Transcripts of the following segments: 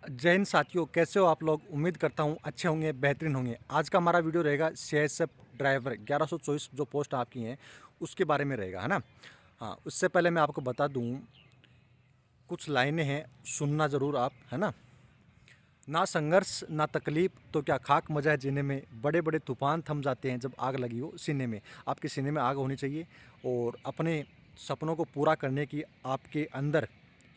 जय हिंद साथियों, कैसे हो आप लोग। उम्मीद करता हूँ अच्छे होंगे, बेहतरीन होंगे। आज का हमारा वीडियो रहेगा सीआईएसएफ ड्राइवर 1124 जो पोस्ट आपकी हैं उसके बारे में रहेगा, है ना। हाँ, उससे पहले मैं आपको बता दूँ, कुछ लाइनें हैं, सुनना ज़रूर आप, है ना। ना संघर्ष ना तकलीफ तो क्या खाक मजा है जीने में, बड़े बड़े तूफान थम जाते हैं जब आग लगी हो सीने में। आपके सीने में आग होनी चाहिए और अपने सपनों को पूरा करने की आपके अंदर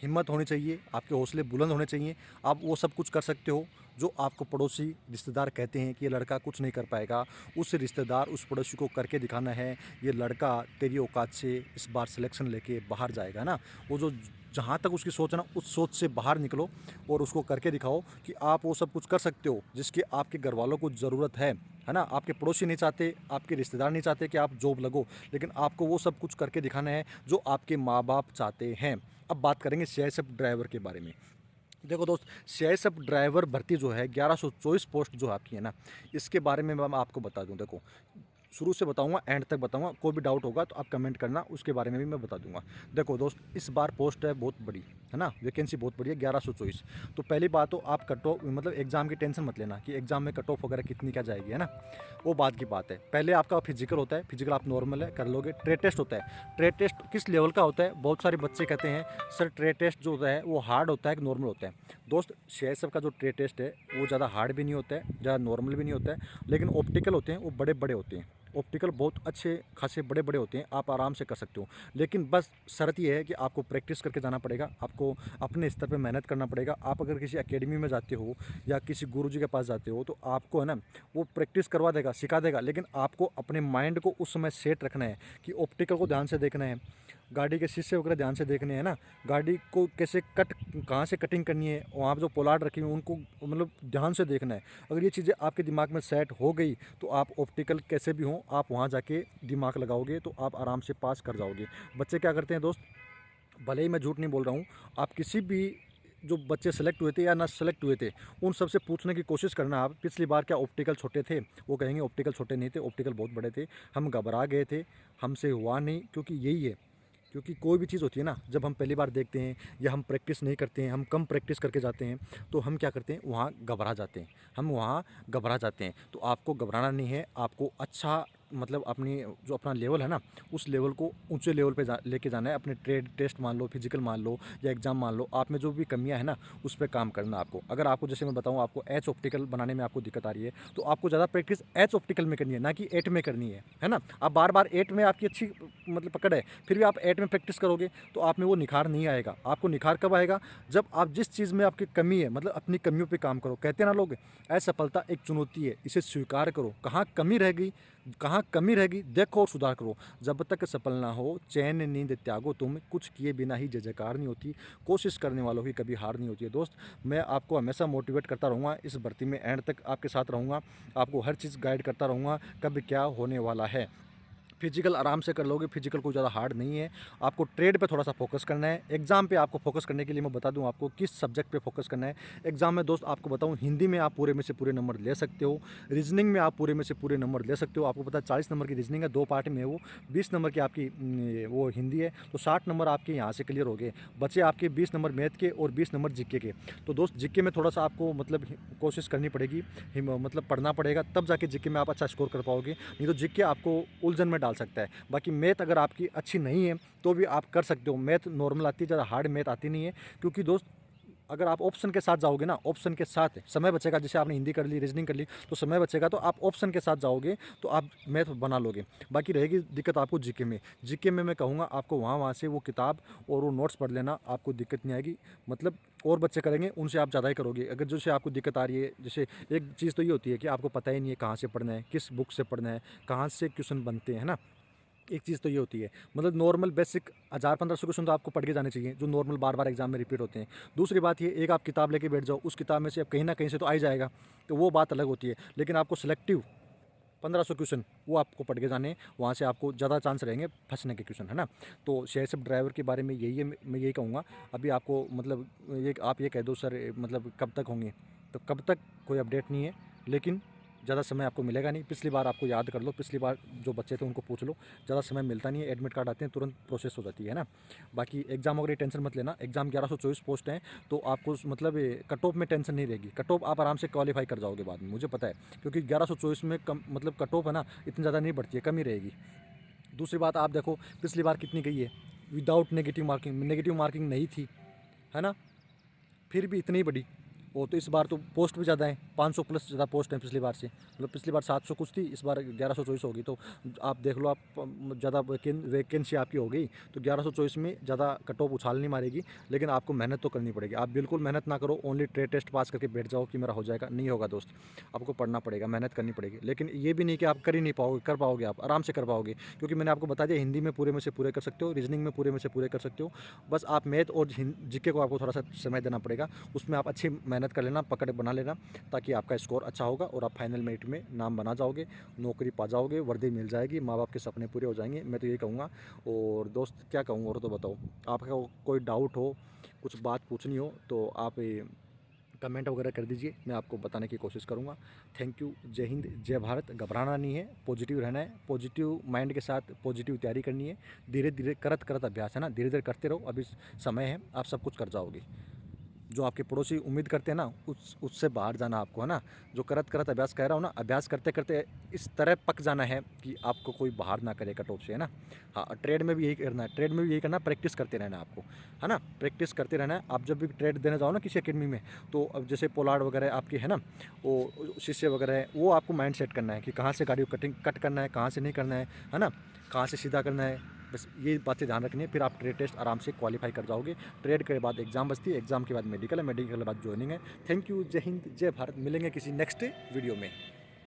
हिम्मत होनी चाहिए, आपके हौसले बुलंद होने चाहिए। आप वो सब कुछ कर सकते हो जो आपको पड़ोसी रिश्तेदार कहते हैं कि ये लड़का कुछ नहीं कर पाएगा। उस रिश्तेदार उस पड़ोसी को करके दिखाना है, ये लड़का तेरी औकात से इस बार सिलेक्शन लेके बाहर जाएगा ना। वो जो जहाँ तक उसकी सोच है ना, उस सोच से बाहर निकलो और उसको करके दिखाओ कि आप वो सब कुछ कर सकते हो जिसकी आपके घर वालों को ज़रूरत है ना। आपके पड़ोसी नहीं चाहते, आपके रिश्तेदार नहीं चाहते कि आप जॉब लगो, लेकिन आपको वो सब कुछ करके दिखाना है जो आपके माँ बाप चाहते हैं। अब बात करेंगे सीआईएसएफ ड्राइवर के बारे में। देखो दोस्त, सीआईएसएफ ड्राइवर भर्ती जो है 1124 पोस्ट जो आपकी है ना, इसके बारे में मैं आपको बता दूं। देखो, शुरू से बताऊंगा, एंड तक बताऊंगा। कोई भी डाउट होगा तो आप कमेंट करना, उसके बारे में भी मैं बता दूंगा। देखो दोस्त, इस बार पोस्ट है बहुत बड़ी, है ना, वैकेंसी बहुत बड़ी है 1124। तो पहली बात तो आप कट ऑफ मतलब एग्जाम की टेंशन मत लेना कि एग्जाम में कट ऑफ वगैरह कितनी क्या जाएगी, है ना। वो बात की बात है। पहले आपका फिजिकल होता है, फिजिकल आप नॉर्मल है कर लोगे। ट्रेड टेस्ट होता है। ट्रेड टेस्ट किस लेवल का होता है, बहुत सारे बच्चे कहते हैं सर ट्रेड टेस्ट जो होता है वो हार्ड होता है कि नॉर्मल होता है। दोस्त, सीआईएसएफ का जो ट्रेड टेस्ट है वो ज़्यादा हार्ड भी नहीं होता है, ज़्यादा नॉर्मल भी नहीं होता है, लेकिन ऑप्टिकल होते हैं वो बड़े बड़े होते हैं। ऑप्टिकल बहुत अच्छे खासे बड़े बड़े होते हैं, आप आराम से कर सकते हो। लेकिन बस शर्त ये है कि आपको प्रैक्टिस करके जाना पड़ेगा, आपको अपने स्तर पे मेहनत करना पड़ेगा। आप अगर किसी एकेडमी में जाते हो या किसी गुरुजी के पास जाते हो तो आपको, है ना, वो प्रैक्टिस करवा देगा, सिखा देगा, लेकिन आपको अपने माइंड को उस समय सेट रखना है कि ऑप्टिकल को ध्यान से देखना है, गाड़ी के शीशे वगैरह ध्यान से देखने हैं ना, गाड़ी को कैसे कट, कहाँ से कटिंग करनी है, वहाँ पर जो पोलार्ड रखी हुई है उनको मतलब ध्यान से देखना है। अगर ये चीज़ें आपके दिमाग में सेट हो गई तो आप ऑप्टिकल कैसे भी हों, आप वहाँ जाके दिमाग लगाओगे तो आप आराम से पास कर जाओगे। बच्चे क्या करते हैं दोस्त, भले ही मैं झूठ नहीं बोल रहा हूँ, आप किसी भी जो बच्चे सेलेक्ट हुए थे या ना सेलेक्ट हुए थे उन सबसे पूछने की कोशिश करना आप, पिछली बार क्या ऑप्टिकल छोटे थे। वो कहेंगे ऑप्टिकल छोटे नहीं थे, ऑप्टिकल बहुत बड़े थे, हम घबरा गए थे, हमसे हुआ नहीं। क्योंकि यही है, क्योंकि कोई भी चीज़ होती है ना, जब हम पहली बार देखते हैं या हम प्रैक्टिस नहीं करते हैं, हम कम प्रैक्टिस करके जाते हैं, तो हम क्या करते हैं, वहाँ घबरा जाते हैं, हम वहाँ घबरा जाते हैं। तो आपको घबराना नहीं है, आपको अच्छा मतलब अपनी जो अपना लेवल है ना, उस लेवल को ऊंचे लेवल पे लेके जाना है। अपने ट्रेड टेस्ट मान लो, फिजिकल मान लो या एग्जाम मान लो, आप में जो भी कमियां है ना उस पर काम करना आपको। अगर आपको, जैसे मैं बताऊं, आपको एच ऑप्टिकल बनाने में आपको दिक्कत आ रही है तो आपको ज़्यादा प्रैक्टिस एच ऑप्टिकल में करनी है, ना कि एट में करनी है ना। आप बार बार एट में आपकी अच्छी मतलब पकड़ है, फिर भी आप एट में प्रैक्टिस करोगे तो आप में वो निखार नहीं आएगा। आपको निखार कब आएगा, जब आप जिस चीज़ में आपकी कमी है, मतलब अपनी कमियों पे काम करो। कहते हैं ना लोग, असफलता एक चुनौती है, इसे स्वीकार करो। कहाँ कमी रह गई, कहाँ कमी रहेगी देखो और सुधार करो। जब तक सफल ना हो चैन नींद त्यागो तुम, कुछ किए बिना ही जय जयकार नहीं होती, कोशिश करने वालों की कभी हार नहीं होती है। दोस्त, मैं आपको हमेशा मोटिवेट करता रहूँगा, इस भर्ती में एंड तक आपके साथ रहूँगा, आपको हर चीज़ गाइड करता रहूँगा कब क्या होने वाला है। फिजिकल आराम से कर लोगे, फिजिकल कोई ज़्यादा हार्ड नहीं है। आपको ट्रेड पे थोड़ा सा फोकस करना है। एग्जाम पे आपको फोकस करने के लिए मैं बता दूं आपको किस सब्जेक्ट पे फोकस करना है। एग्जाम में दोस्त आपको बताऊं, हिंदी में आप पूरे में से पूरे नंबर ले सकते हो, रीजनिंग में आप पूरे में से पूरे नंबर ले सकते हो। आपको पता है 40 नंबर की रीजनिंग है, दो पार्ट में है वो, 20 नंबर की आपकी वो हिंदी है, तो 60 नंबर आपके यहाँ से क्लियर हो गए। बचे आपके 20 नंबर मैथ के और 20 नंबर जीके के। तो दोस्त, जीके में थोड़ा सा आपको मतलब कोशिश करनी पड़ेगी, मतलब पढ़ना पड़ेगा, तब जाके जीके में आप अच्छा स्कोर कर पाओगे, नहीं तो जीके आपको उलझन में डाल सकता है। बाकी मैथ अगर आपकी अच्छी नहीं है तो भी आप कर सकते हो, मैथ नॉर्मल आती है, ज़्यादा हार्ड मैथ आती नहीं है। क्योंकि दोस्त, अगर आप ऑप्शन के साथ जाओगे ना, ऑप्शन के साथ समय बचेगा, जैसे आपने हिंदी कर ली, रीजनिंग कर ली, तो समय बचेगा, तो आप ऑप्शन के साथ जाओगे तो आप मैथ बना लोगे। बाकी रहेगी दिक्कत आपको जीके में। जीके में मैं कहूँगा आपको वहाँ से वो किताब और वो नोट्स पढ़ लेना, आपको दिक्कत नहीं आएगी। मतलब और बच्चे करेंगे उनसे आप ज़्यादा ही करोगे। अगर जैसे आपको दिक्कत आ रही है, जैसे एक चीज़ तो ये होती है कि आपको पता ही नहीं है कहाँ से पढ़ना है, किस बुक से पढ़ना है, कहाँ से क्वेश्चन बनते हैं, है ना। एक चीज़ तो ये होती है, मतलब नॉर्मल बेसिक 1000-1500 क्वेश्चन तो आपको पढ़ के जाने चाहिए जो नॉर्मल बार बार एग्जाम में रिपीट होते हैं। दूसरी बात ये, एक आप किताब लेके बैठ जाओ, उस किताब में से अब कहीं ना कहीं से तो आ ही जाएगा, तो वो बात अलग होती है। लेकिन आपको सिलेक्टिव 1500 क्वेश्चन वो आपको पढ़ के जाने हैं, वहाँ से आपको ज़्यादा चांस रहेंगे फंसने के क्वेश्चन, है ना। तो सीआईएसएफ ड्राइवर के बारे में यही है, मैं यही कहूँगा। अभी आपको मतलब ये आप ये कह दो सर मतलब कब तक होंगे, तो कब तक कोई अपडेट नहीं है, लेकिन ज़्यादा समय आपको मिलेगा नहीं। पिछली बार आपको याद कर लो, पिछली बार जो बच्चे थे उनको पूछ लो, ज़्यादा समय मिलता नहीं है। एडमिट कार्ड आते हैं तुरंत प्रोसेस हो जाती है ना। बाकी एग्ज़ाम वगैरह टेंशन मत लेना, एग्ज़ाम 1124 पोस्ट हैं, तो आपको मतलब कट ऑफ में टेंशन नहीं रहेगी। कट ऑफ आप आराम से क्वालिफाई कर जाओगे बाद में, मुझे पता है, क्योंकि 1124 में कम मतलब कट ऑफ है ना, इतनी ज़्यादा नहीं बढ़ती है, कम ही रहेगी। दूसरी बात आप देखो पिछली बार कितनी गई है विदाउट नेगेटिव मार्किंग नहीं थी, है ना, फिर भी इतनी बड़ी। वो तो इस बार तो पोस्ट भी ज़्यादा है, 500 प्लस ज़्यादा पोस्ट है पिछली बार से। मतलब पिछली बार 700 कुछ थी, इस बार 1124 होगी। तो आप देख लो, आप ज़्यादा वैकेंसी आपकी हो गई तो 1124 में ज़्यादा कट ऑफ उछाल नहीं मारेगी। लेकिन आपको मेहनत तो करनी पड़ेगी। आप बिल्कुल मेहनत ना करो, ओनली ट्रेड टेस्ट पास करके बैठ जाओ कि मेरा हो जाएगा, नहीं होगा दोस्त। आपको पढ़ना पड़ेगा, मेहनत करनी पड़ेगी। लेकिन ये भी नहीं कि आप कर ही नहीं पाओगे, कर पाओगे, आप आराम से कर पाओगे, क्योंकि मैंने आपको बता दिया हिंदी में पूरे में से पूरे कर सकते हो, रीजनिंग में पूरे में से पूरे कर सकते हो। बस आप मैथ और जीके को आपको थोड़ा सा समय देना पड़ेगा, उसमें आप अच्छी मेहनत कर लेना, पकड़ बना लेना, ताकि आपका स्कोर अच्छा होगा और आप फाइनल मेरिट में नाम बना जाओगे, नौकरी पा जाओगे, वर्दी मिल जाएगी, माँ बाप के सपने पूरे हो जाएंगे। मैं तो यही कहूँगा। और दोस्त क्या कहूँ और, तो बताओ, आपका कोई डाउट हो, कुछ बात पूछनी हो तो आप कमेंट वगैरह कर दीजिए, मैं आपको बताने की कोशिश करूँगा। Thank you. जय हिंद, जय भारत। घबराना नहीं है, पॉजिटिव रहना है, पॉजिटिव माइंड के साथ पॉजिटिव तैयारी करनी है। धीरे धीरे करत करत अभ्यास है ना, धीरे धीरे करते रहो, अभी समय है, आप सब कुछ कर जाओगे। जो आपके पड़ोसी उम्मीद करते हैं ना, उससे बाहर जाना आपको, है ना। जो करत करत अभ्यास कह रहा हूँ ना, अभ्यास करते करते इस तरह पक जाना है कि आपको कोई बाहर ना करे कट ऑफ से, है ना। हाँ, ट्रेड में भी यही करना है, ट्रेड में भी यही करना, प्रैक्टिस करते रहना है आपको, है ना, प्रैक्टिस करते रहना है। आप जब भी ट्रेड देने जाओ ना किसी अकेडमी में, तो अब जैसे पोलार्ड वगैरह आपके है ना, वो शिष्य वगैरह है, वो आपको माइंड सेट करना है कि कहाँ से गाड़ी को कट करना है, कहाँ से नहीं करना है ना, कहाँ से सीधा करना है। बस ये बातें ध्यान रखनी है, फिर आप ट्रेड टेस्ट आराम से क्वालिफाई कर जाओगे। ट्रेड के बाद एग्जाम बचती है, एग्जाम के बाद मेडिकल है, मेडिकल के बाद ज्वाइनिंग है। Thank you. जय हिंद, जय भारत। मिलेंगे किसी नेक्स्ट वीडियो में।